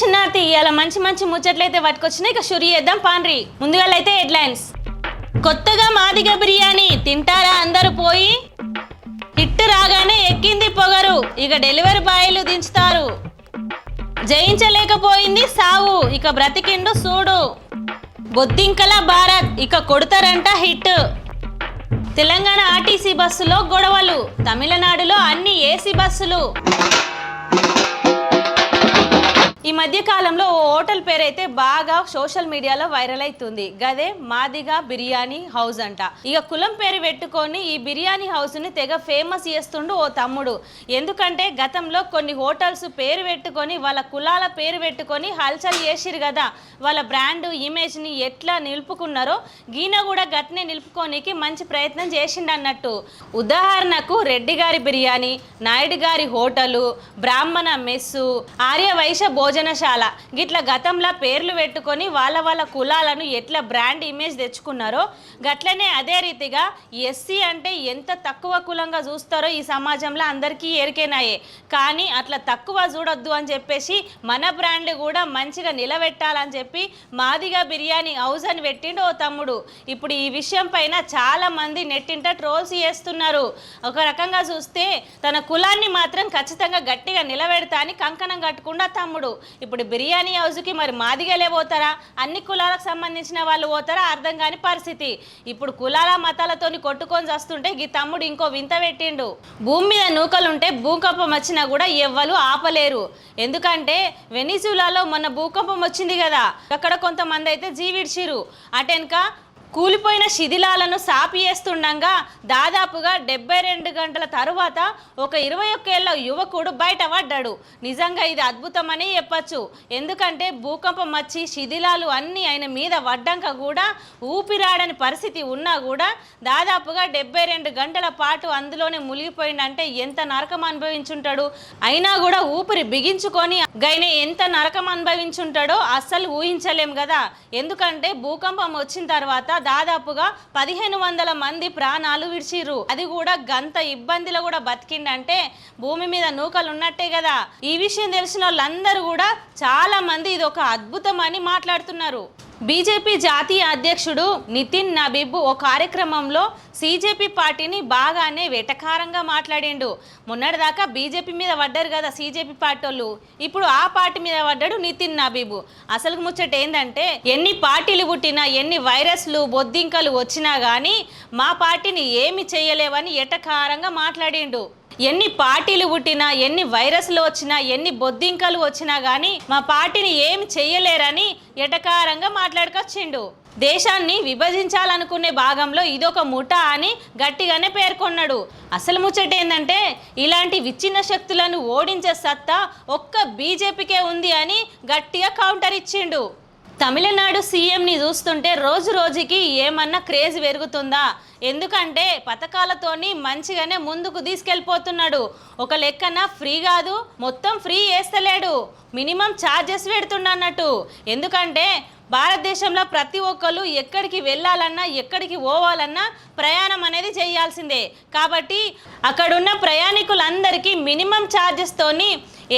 శనార్థి ఇవాళ మంచి మంచి ముచ్చట్లయితే పట్టుకొచ్చినాయి. ఇక షురు చేద్దాం పాన్రి. ముందుగా అయితే హెడ్లైన్స్. కొత్తగా మాదిగ బిర్యానీ తింటారా అందరూ పోయి, హిట్ రాగానే ఎక్కింది పొగరు, ఇక డెలివరీ బాయ్లు దించుతారు. జయించలేకపోయింది సావు, ఇక బ్రతికిండు సూడు. బొద్దింకల భారత్, ఇక కొడతారంట హిట్. తెలంగాణ ఆర్టీసీ బస్సులో గొడవలు, తమిళనాడులో అన్ని ఏసీ బస్సులు. ఈ మధ్య కాలంలో ఓ హోటల్ పేరైతే బాగా సోషల్ మీడియాలో వైరల్ అవుతుంది. గదే మాదిగ బిర్యానీ హౌస్ అంట. ఇక కులం పేరు పెట్టుకొని ఈ బిర్యానీ హౌస్ ని తెగ ఫేమస్ చేస్తుండు ఓ తమ్ముడు. ఎందుకంటే గతంలో కొన్ని హోటల్స్ పేరు పెట్టుకొని వాళ్ళ కులాల పేరు పెట్టుకొని హల్చల్ చేసిరు కదా, వాళ్ళ బ్రాండ్ ఇమేజ్ ని ఎట్లా నిలుపుకున్నారో గీన కూడా గట్నే నిలుపుకోనికి మంచి ప్రయత్నం చేసిండు అన్నట్టు. ఉదాహరణకు రెడ్డి గారి బిర్యానీ, నాయుడు గారి హోటలు, బ్రాహ్మణ మెస్సు, ఆర్యవైశ్య భోజనశాల గిట్ల గతంలో పేర్లు పెట్టుకొని వాళ్ళ కులాలను ఎట్లా బ్రాండ్ ఇమేజ్ తెచ్చుకున్నారో గట్లనే అదే రీతిగా ఎస్సీ అంటే ఎంత తక్కువ కులంగా చూస్తారో ఈ సమాజంలో అందరికీ ఎరికేనాయే. కానీ అట్లా తక్కువ చూడొద్దు అని చెప్పేసి మన బ్రాండ్ కూడా మంచిగా నిలబెట్టాలని చెప్పి మాదిగ బిర్యానీ హౌస్ అని పెట్టిండు ఓ తమ్ముడు. ఇప్పుడు ఈ విషయం పైన చాలా మంది నెట్టింట ట్రోల్స్ చేస్తున్నారు. ఒక రకంగా చూస్తే తన కులాన్ని మాత్రం ఖచ్చితంగా గట్టిగా నిలబెడతా అని కంకణం కట్టుకుండా తమ్ముడు. ఇప్పుడు బిర్యానీ హౌస్కి మరి మాదిగలే పోతారా, అన్ని కులాలకు సంబంధించిన వాళ్ళు పోతారా అర్థం కాని పరిస్థితి. ఇప్పుడు కులాల మతాలతోని కొట్టుకొని వస్తుంటే ఈ తమ్ముడు ఇంకో వింత పెట్టిండు. భూమి మీద నూకలుంటే భూకంపం వచ్చినా కూడా ఎవ్వరు ఆపలేరు. ఎందుకంటే వెనిజులాలో మొన్న భూకంపం వచ్చింది కదా, అక్కడ కొంతమంది అయితే జీవిడ్చిరు. అటెనక కూలిపోయిన శిథిలాలను సాపి చేస్తుండగా దాదాపుగా 72 గంటల తరువాత ఒక 21 ఏళ్ల యువకుడు బయట పడ్డాడు. నిజంగా ఇది అద్భుతమని చెప్పచ్చు. ఎందుకంటే భూకంపం వచ్చి శిథిలాలు అన్నీ ఆయన మీద పడ్డాక కూడా ఊపిరాడని పరిస్థితి ఉన్నా కూడా దాదాపుగా 72 గంటల పాటు అందులోనే మునిగిపోయిందంటే ఎంత నరకం అనుభవించుంటాడు. అయినా కూడా ఊపిరి బిగించుకొని గైన ఎంత నరకం అనుభవించుంటాడో అస్సలు ఊహించలేం కదా. ఎందుకంటే భూకంపం వచ్చిన తర్వాత దాదాపుగా 1500 మంది ప్రాణాలు విడిచిర్రు. అది కూడా గంత ఇబ్బందిలో కూడా బతికిండంటే భూమి మీద నూకలు ఉన్నట్టే కదా. ఈ విషయం తెలిసిన వాళ్ళందరూ కూడా చాలా మంది ఇది ఒక అద్భుతం అని మాట్లాడుతున్నారు. బీజేపీ జాతీయ అధ్యక్షుడు నితిన్ నబీబ్ ఓ కార్యక్రమంలో సీజేపీ పార్టీని బాగానే వెటకారంగా మాట్లాడిండు. మొన్నటిదాకా బీజేపీ మీద పడ్డారు కదా సీజేపీ పార్టీ వాళ్ళు, ఇప్పుడు ఆ పార్టీ మీద పడ్డాడు నితిన్ నబీబ్. అసలు ముచ్చట ఏంటంటే ఎన్ని పార్టీలు పుట్టినా ఎన్ని వైరస్లు బొద్దింకలు వచ్చినా కానీ మా పార్టీని ఏమి చేయలేవని ఎటకారంగా మాట్లాడిండు. ఎన్ని పార్టీలు పుట్టినా ఎన్ని వైరస్లు వచ్చినా ఎన్ని బొద్దింకలు వచ్చినా కానీ మా పార్టీని ఏమి చెయ్యలేరని ఎటకారంగా మాట్లాడుకొచ్చిండు. దేశాన్ని విభజించాలనుకునే భాగంలో ఇదొక ముఠా అని గట్టిగానే పేర్కొన్నాడు. అసలు ముచ్చట ఏంటంటే ఇలాంటి విచ్ఛిన్న శక్తులను ఓడించే సత్తా ఒక్క బీజేపీకే ఉంది అని గట్టిగా కౌంటర్ ఇచ్చిండు. తమిళనాడు సీఎంని చూస్తుంటే రోజు రోజుకి ఏమన్నా క్రేజ్ పెరుగుతుందా? ఎందుకంటే పథకాలతోని మంచిగానే ముందుకు తీసుకెళ్ళిపోతున్నాడు. ఒక లెక్కన ఫ్రీ కాదు, మొత్తం ఫ్రీ వేస్తలేడు, మినిమం ఛార్జెస్ పెడుతున్నట్టు. ఎందుకంటే భారతదేశంలో ప్రతి ఒక్కరు ఎక్కడికి వెళ్ళాలన్నా ఎక్కడికి పోవాలన్నా ప్రయాణం అనేది చేయాల్సిందే. కాబట్టి అక్కడున్న ప్రయాణికులందరికీ మినిమం ఛార్జెస్తోని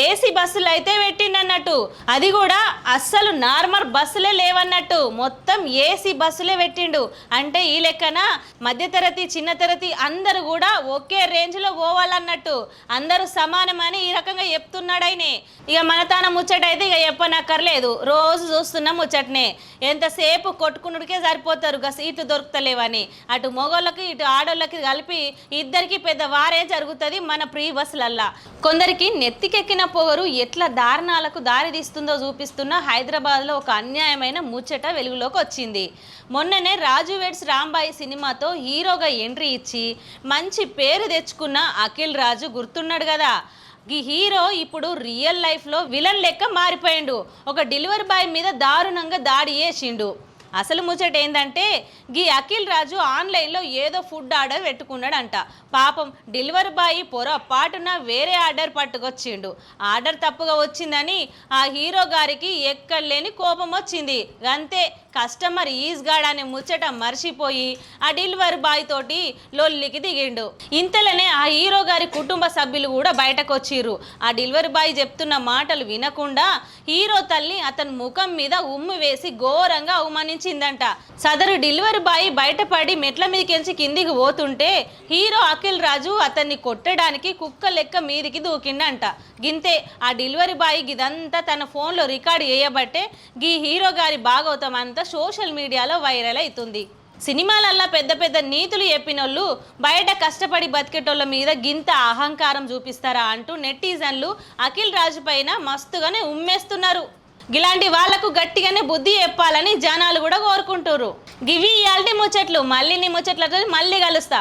ఏసీ బస్సులు అయితే పెట్టిండన్నట్టు. అది కూడా అస్సలు నార్మల్ బస్సులే లేవన్నట్టు, మొత్తం ఏసీ బస్సులే పెట్టిండు. అంటే ఈ లెక్కన మధ్యతరగతి చిన్న తరగతి అందరూ కూడా ఒకే రేంజ్లో పోవాలన్నట్టు, అందరూ సమానమని ఈ రకంగా చెప్తున్నాడు ఆయనే. ఇక మన తాన ముచ్చట అయితే ఇక చెప్పనక్కర్లేదు, రోజు చూస్తున్న ముచ్చటనే. ఎంతసేపు కొట్టుకున్నడికే సరిపోతారు ఇక సీట్లు దొరుకుతలేవని. అటు మొగోళ్ళకి ఇటు ఆడోళ్ళకి కలిపి ఇద్దరికి పెద్ద వారే జరుగుతుంది మన ప్రీ బస్సులల్లా. కొందరికి నెత్తికెక్కిన పొగరు ఎట్లా దారుణాలకు దారితీస్తుందో చూపిస్తున్న హైదరాబాద్లో ఒక అన్యాయమైన ముచ్చట వెలుగులోకి వచ్చింది. మొన్ననే రాజు వెడ్స్ రాంబాయి సినిమాతో హీరోగా ఎంట్రీ ఇచ్చి మంచి పేరు తెచ్చుకున్న అఖిల్ రాజు గుర్తున్నాడు కదా. ఈ హీరో ఇప్పుడు రియల్ లైఫ్లో విలన్ లెక్క మారిపోయిండు. ఒక డెలివరీ బాయ్ మీద దారుణంగా దాడి చేసిండు. అసలు ముచ్చట ఏంటంటే గీ అఖిల్ రాజు ఆన్లైన్లో ఏదో ఫుడ్ ఆర్డర్ పెట్టుకున్నాడంట. పాపం డెలివరీ బాయ్ పొరపాటున వేరే ఆర్డర్ పట్టుకొచ్చిండు. ఆర్డర్ తప్పుగా వచ్చిందని ఆ హీరో గారికి ఎక్కడలేని కోపం వచ్చింది. అంతే కస్టమర్ ఈజ్ గాడ్ అనే ముచ్చట మర్చిపోయి ఆ డెలివరీ బాయ్ తోటి లొల్లికి దిగిండు. ఇంతలోనే ఆ హీరో గారి కుటుంబ సభ్యులు కూడా బయటకు వచ్చిర్రు. ఆ డెలివరీ బాయ్ చెప్తున్న మాటలు వినకుండా హీరో తల్లి అతని ముఖం మీద ఉమ్ము వేసి ఘోరంగా అవమానించిందంట. సదరు డెలివరీ బాయ్ బయటపడి మెట్ల మీదకెంచి కిందికి పోతుంటే హీరో అఖిల్ రాజు అతన్ని కొట్టడానికి కుక్క లెక్క మీదికి దూకిండంట. గింతే ఆ డెలివరీ బాయ్ ఇదంతా తన ఫోన్లో రికార్డ్ చేయబట్టే గీ హీరో గారి భాగవతం అంతా సోషల్ మీడియాలో వైరల్ అవుతుంది. సినిమాలల్లా పెద్ద పెద్ద నీతులు చెప్పినోళ్ళు బయట కష్టపడి బతికేటోళ్ళ మీద గింత అహంకారం చూపిస్తారా అంటూ నెటిజన్లు అఖిల్ రాజు పైన మస్తుగానే ఉమ్మేస్తున్నారు. ఇలాంటి వాళ్లకు గట్టిగానే బుద్ధి చెప్పాలని జనాలు కూడా కోరుకుంటున్నారు. గివి ఇయాల్టి ముచ్చట్లు. మళ్ళీ నీ ముచ్చట్లతో మళ్ళీ కలుస్తా.